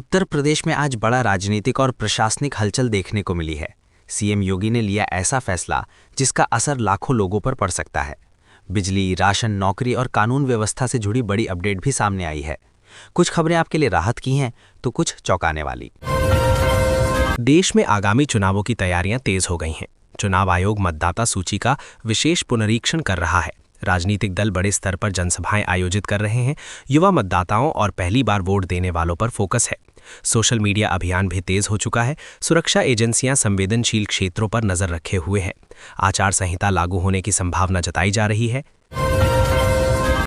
उत्तर प्रदेश में आज बड़ा राजनीतिक और प्रशासनिक हलचल देखने को मिली है। सीएम योगी ने लिया ऐसा फैसला जिसका असर लाखों लोगों पर पड़ सकता है। बिजली, राशन, नौकरी और कानून व्यवस्था से जुड़ी बड़ी अपडेट भी सामने आई है। कुछ खबरें आपके लिए राहत की हैं तो कुछ चौंकाने वाली। देश में आगामी चुनावों की तैयारियां तेज हो गई हैं। चुनाव आयोग मतदाता सूची का विशेष पुनरीक्षण कर रहा है। राजनीतिक दल बड़े स्तर पर जनसभाएं आयोजित कर रहे हैं। युवा मतदाताओं और पहली बार वोट देने वालों पर फोकस है। सोशल मीडिया अभियान भी तेज हो चुका है। सुरक्षा एजेंसियां संवेदनशील क्षेत्रों पर नजर रखे हुए हैं। आचार संहिता लागू होने की संभावना जताई जा रही है।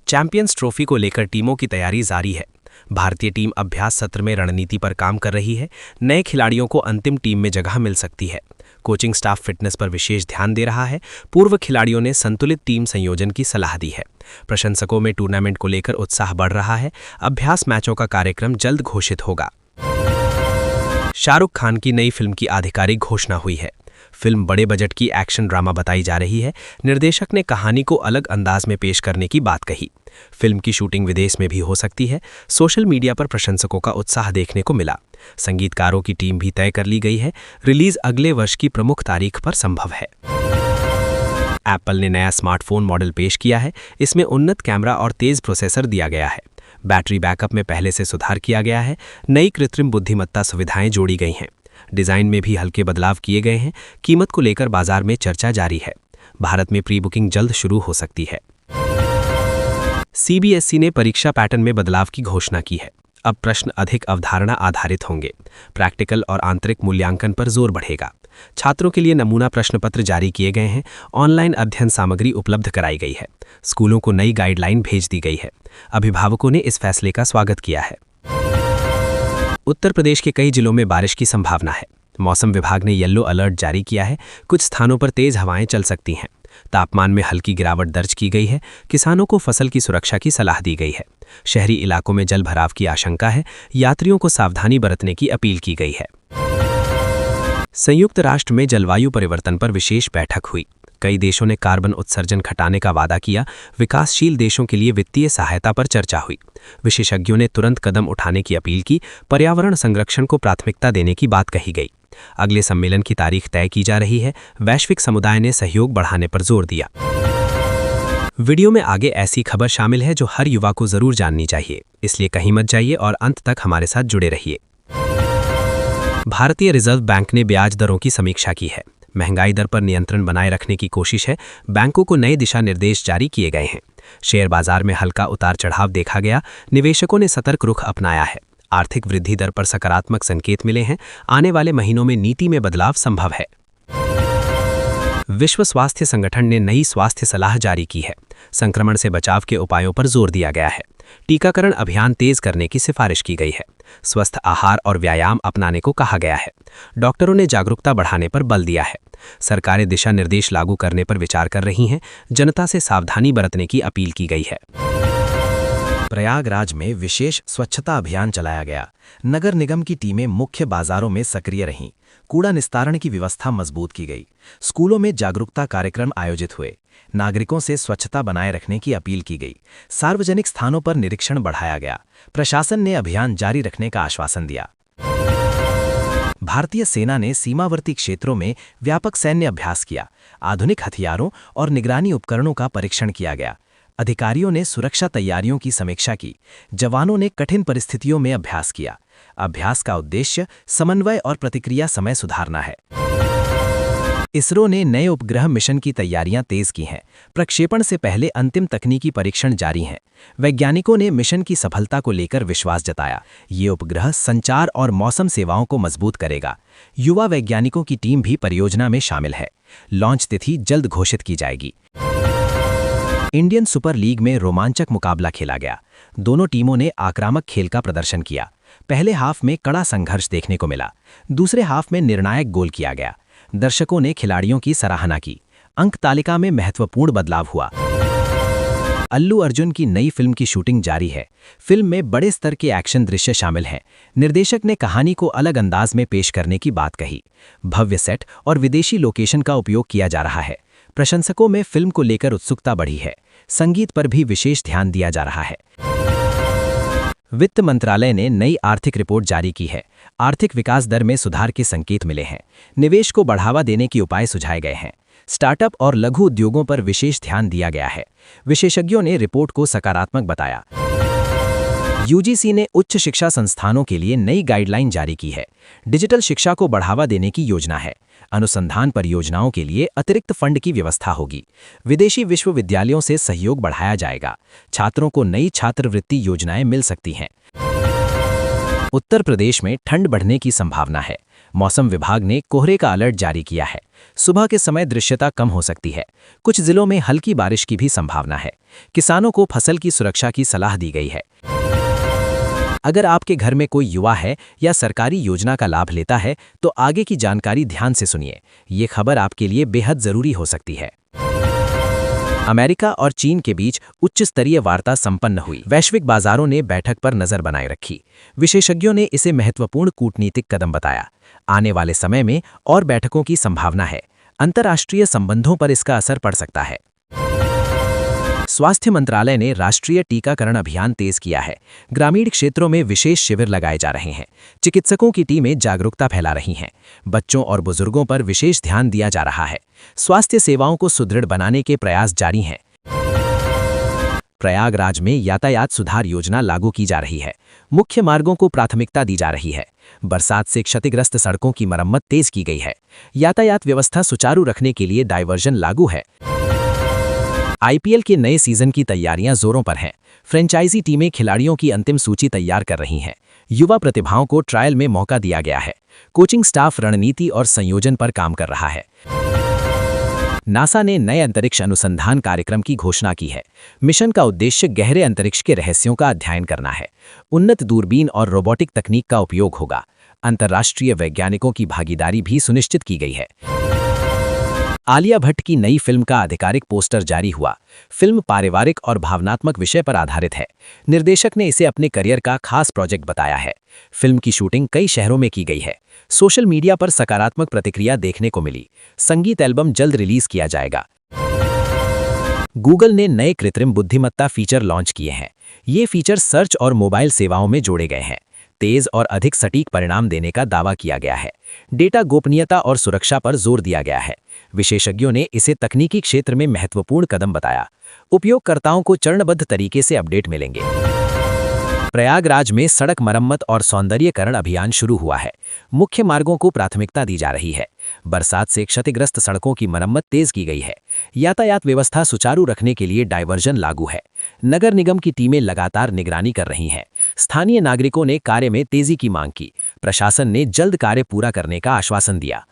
चैंपियंस ट्रॉफी को लेकर टीमों की तैयारी जारी है। भारतीय टीम अभ्यास सत्र में रणनीति पर काम कर रही है। नए खिलाड़ियों को अंतिम टीम में जगह मिल सकती है। कोचिंग स्टाफ फिटनेस पर विशेष ध्यान दे रहा है। पूर्व खिलाड़ियों ने संतुलित टीम संयोजन की सलाह दी है। प्रशंसकों में टूर्नामेंट को लेकर उत्साह बढ़ रहा है। अभ्यास मैचों का कार्यक्रम जल्द घोषित होगा। शाहरुख खान की नई फिल्म की आधिकारिक घोषणा हुई है। फिल्म बड़े बजट की एक्शन ड्रामा बताई जा रही है। निर्देशक ने कहानी को अलग अंदाज में पेश करने की बात कही। फिल्म की शूटिंग विदेश में भी हो सकती है। सोशल मीडिया पर प्रशंसकों का उत्साह देखने को मिला। संगीतकारों की टीम भी तय कर ली गई है। रिलीज अगले वर्ष की प्रमुख तारीख पर संभव है। एप्पल ने नया स्मार्टफोन मॉडल पेश किया है। इसमें उन्नत कैमरा और तेज प्रोसेसर दिया गया है। बैटरी बैकअप में पहले से सुधार किया गया है। नई कृत्रिम बुद्धिमत्ता सुविधाएं जोड़ी गई हैं। डिजाइन में भी हल्के बदलाव किए गए हैं। कीमत को लेकर बाजार में चर्चा जारी है। भारत में प्री बुकिंग जल्द शुरू हो सकती है। सीबीएसई ने परीक्षा पैटर्न में बदलाव की घोषणा की है। अब प्रश्न अधिक अवधारणा आधारित होंगे। प्रैक्टिकल और आंतरिक मूल्यांकन पर जोर बढ़ेगा। छात्रों के लिए नमूना प्रश्न पत्र जारी किए गए हैं। ऑनलाइन अध्ययन सामग्री उपलब्ध कराई गई है। स्कूलों को नई गाइडलाइन भेज दी गई है। अभिभावकों ने इस फैसले का स्वागत किया है। उत्तर प्रदेश के कई जिलों में बारिश की संभावना है। मौसम विभाग ने येलो अलर्ट जारी किया है। कुछ स्थानों पर तेज हवाएं चल सकती हैं। तापमान में हल्की गिरावट दर्ज की गई है। किसानों को फसल की सुरक्षा की सलाह दी गई है। शहरी इलाकों में जल भराव की आशंका है। यात्रियों को सावधानी बरतने की अपील की गई है। संयुक्त राष्ट्र में जलवायु परिवर्तन पर विशेष बैठक हुई। कई देशों ने कार्बन उत्सर्जन घटाने का वादा किया। विकासशील देशों के लिए वित्तीय सहायता पर चर्चा हुई। विशेषज्ञों ने तुरंत कदम उठाने की अपील की। पर्यावरण संरक्षण को प्राथमिकता देने की बात कही गई। अगले सम्मेलन की तारीख तय की जा रही है। वैश्विक समुदाय ने सहयोग बढ़ाने पर जोर दिया। वीडियो में आगे ऐसी खबर शामिल है जो हर युवा को जरूर जाननी चाहिए, इसलिए कहीं मत जाइए और अंत तक हमारे साथ जुड़े रहिए। भारतीय रिजर्व बैंक ने ब्याज दरों की समीक्षा की है। महंगाई दर पर नियंत्रण बनाए रखने की कोशिश है। बैंकों को नए दिशा निर्देश जारी किए गए हैं। शेयर बाजार में हल्का उतार चढ़ाव देखा गया। निवेशकों ने सतर्क रुख अपनाया है। आर्थिक वृद्धि दर पर सकारात्मक संकेत मिले हैं। आने वाले महीनों में नीति में बदलाव संभव है। विश्व स्वास्थ्य संगठन ने नई स्वास्थ्य सलाह जारी की है। संक्रमण से बचाव के उपायों पर जोर दिया गया है। टीकाकरण अभियान तेज करने की सिफारिश की गई है। स्वस्थ आहार और व्यायाम अपनाने को कहा गया है। डॉक्टरों ने जागरूकता बढ़ाने पर बल दिया है। सरकारें दिशा निर्देश लागू करने पर विचार कर रही हैं। जनता से सावधानी बरतने की अपील की गई है। प्रयागराज में विशेष स्वच्छता अभियान चलाया गया। नगर निगम की टीमें मुख्य बाजारों में सक्रिय रहीं। कूड़ा निस्तारण की व्यवस्था मजबूत की गई। स्कूलों में जागरूकता कार्यक्रम आयोजित हुए। नागरिकों से स्वच्छता बनाए रखने की अपील की गई। सार्वजनिक स्थानों पर निरीक्षण बढ़ाया गया। प्रशासन ने अभियान जारी रखने का आश्वासन दिया। भारतीय सेना ने सीमावर्ती क्षेत्रों में व्यापक सैन्य अभ्यास किया। आधुनिक हथियारों और निगरानी उपकरणों का परीक्षण किया गया। अधिकारियों ने सुरक्षा तैयारियों की समीक्षा की। जवानों ने कठिन परिस्थितियों में अभ्यास किया। अभ्यास का उद्देश्य समन्वय और प्रतिक्रिया समय सुधारना है। इसरो ने नए उपग्रह मिशन की तैयारियां तेज की हैं। प्रक्षेपण से पहले अंतिम तकनीकी परीक्षण जारी हैं। वैज्ञानिकों ने मिशन की सफलता को लेकर विश्वास जताया। ये उपग्रह संचार और मौसम सेवाओं को मजबूत करेगा। युवा वैज्ञानिकों की टीम भी परियोजना में शामिल है। लॉन्च तिथि जल्द घोषित की जाएगी। इंडियन सुपर लीग में रोमांचक मुकाबला खेला गया। दोनों टीमों ने आक्रामक खेल का प्रदर्शन किया। पहले हाफ में कड़ा संघर्ष देखने को मिला। दूसरे हाफ में निर्णायक गोल किया गया। दर्शकों ने खिलाड़ियों की सराहना की। अंक तालिका में महत्वपूर्ण बदलाव हुआ। अल्लू अर्जुन की नई फिल्म की शूटिंग जारी है। फिल्म में बड़े स्तर के एक्शन दृश्य शामिल हैं। निर्देशक ने कहानी को अलग अंदाज में पेश करने की बात कही। भव्य सेट और विदेशी लोकेशन का उपयोग किया जा रहा है। प्रशंसकों में फिल्म को लेकर उत्सुकता बढ़ी है। संगीत पर भी विशेष ध्यान दिया जा रहा है। वित्त मंत्रालय ने नई आर्थिक रिपोर्ट जारी की है। आर्थिक विकास दर में सुधार के संकेत मिले हैं। निवेश को बढ़ावा देने के उपाय सुझाए गए हैं। स्टार्टअप और लघु उद्योगों पर विशेष ध्यान दिया गया है। विशेषज्ञों ने रिपोर्ट को सकारात्मक बताया। यूजीसी ने उच्च शिक्षा संस्थानों के लिए नई गाइडलाइन जारी की है। डिजिटल शिक्षा को बढ़ावा देने की योजना है। अनुसंधान परियोजनाओं के लिए अतिरिक्त फंड की व्यवस्था होगी। विदेशी विश्वविद्यालयों से सहयोग बढ़ाया जाएगा। छात्रों को नई छात्रवृत्ति योजनाएं मिल सकती हैं। उत्तर प्रदेश में ठंड बढ़ने की संभावना है। मौसम विभाग ने कोहरे का अलर्ट जारी किया है। सुबह के समय दृश्यता कम हो सकती है। कुछ जिलों में हल्की बारिश की भी संभावना है। किसानों को फसल की सुरक्षा की सलाह दी गई है। अगर आपके घर में कोई युवा है या सरकारी योजना का लाभ लेता है तो आगे की जानकारी ध्यान से सुनिए। ये खबर आपके लिए बेहद जरूरी हो सकती है। अमेरिका और चीन के बीच उच्च स्तरीय वार्ता संपन्न हुई। वैश्विक बाजारों ने बैठक पर नजर बनाए रखी। विशेषज्ञों ने इसे महत्वपूर्ण कूटनीतिक कदम बताया। आने वाले समय में और बैठकों की संभावना है। अंतर्राष्ट्रीय संबंधों पर इसका असर पड़ सकता है। स्वास्थ्य मंत्रालय ने राष्ट्रीय टीकाकरण अभियान तेज किया है। ग्रामीण क्षेत्रों में विशेष शिविर लगाए जा रहे हैं। चिकित्सकों की टीमें जागरूकता फैला रही हैं। बच्चों और बुजुर्गों पर विशेष ध्यान दिया जा रहा है। स्वास्थ्य सेवाओं को सुदृढ़ बनाने के प्रयास जारी हैं। प्रयागराज में यातायात सुधार योजना लागू की जा रही है। मुख्य मार्गों को प्राथमिकता दी जा रही है। बरसात से क्षतिग्रस्त सड़कों की मरम्मत तेज की गई है। यातायात व्यवस्था सुचारू रखने के लिए डायवर्जन लागू है। आईपीएल के नए सीजन की तैयारियां जोरों पर हैं। फ्रेंचाइजी टीमें खिलाड़ियों की अंतिम सूची तैयार कर रही हैं। युवा प्रतिभाओं को ट्रायल में मौका दिया गया है। कोचिंग स्टाफ रणनीति और संयोजन पर काम कर रहा है। नासा ने नए अंतरिक्ष अनुसंधान कार्यक्रम की घोषणा की है। मिशन का उद्देश्य गहरे अंतरिक्ष के रहस्यों का अध्ययन करना है। उन्नत दूरबीन और रोबोटिक तकनीक का उपयोग होगा। अंतर्राष्ट्रीय वैज्ञानिकों की भागीदारी भी सुनिश्चित की गई है। आलिया भट्ट की नई फिल्म का आधिकारिक पोस्टर जारी हुआ। फिल्म पारिवारिक और भावनात्मक विषय पर आधारित है। निर्देशक ने इसे अपने करियर का खास प्रोजेक्ट बताया है। फिल्म की शूटिंग कई शहरों में की गई है। सोशल मीडिया पर सकारात्मक प्रतिक्रिया देखने को मिली। संगीत एल्बम जल्द रिलीज किया जाएगा। गूगल ने नए कृत्रिम बुद्धिमत्ता फीचर लॉन्च किए हैं। ये फीचर सर्च और मोबाइल सेवाओं में जोड़े गए हैं। तेज और अधिक सटीक परिणाम देने का दावा किया गया है। डेटा गोपनीयता और सुरक्षा पर जोर दिया गया है। विशेषज्ञों ने इसे तकनीकी क्षेत्र में महत्वपूर्ण कदम बताया। उपयोगकर्ताओं को चरणबद्ध तरीके से अपडेट मिलेंगे। प्रयागराज में सड़क मरम्मत और सौंदर्यीकरण अभियान शुरू हुआ है। मुख्य मार्गों को प्राथमिकता दी जा रही है। बरसात से क्षतिग्रस्त सड़कों की मरम्मत तेज की गई है। यातायात व्यवस्था सुचारू रखने के लिए डायवर्जन लागू है। नगर निगम की टीमें लगातार निगरानी कर रही हैं। स्थानीय नागरिकों ने कार्य में तेजी की मांग की। प्रशासन ने जल्द कार्य पूरा करने का आश्वासन दिया।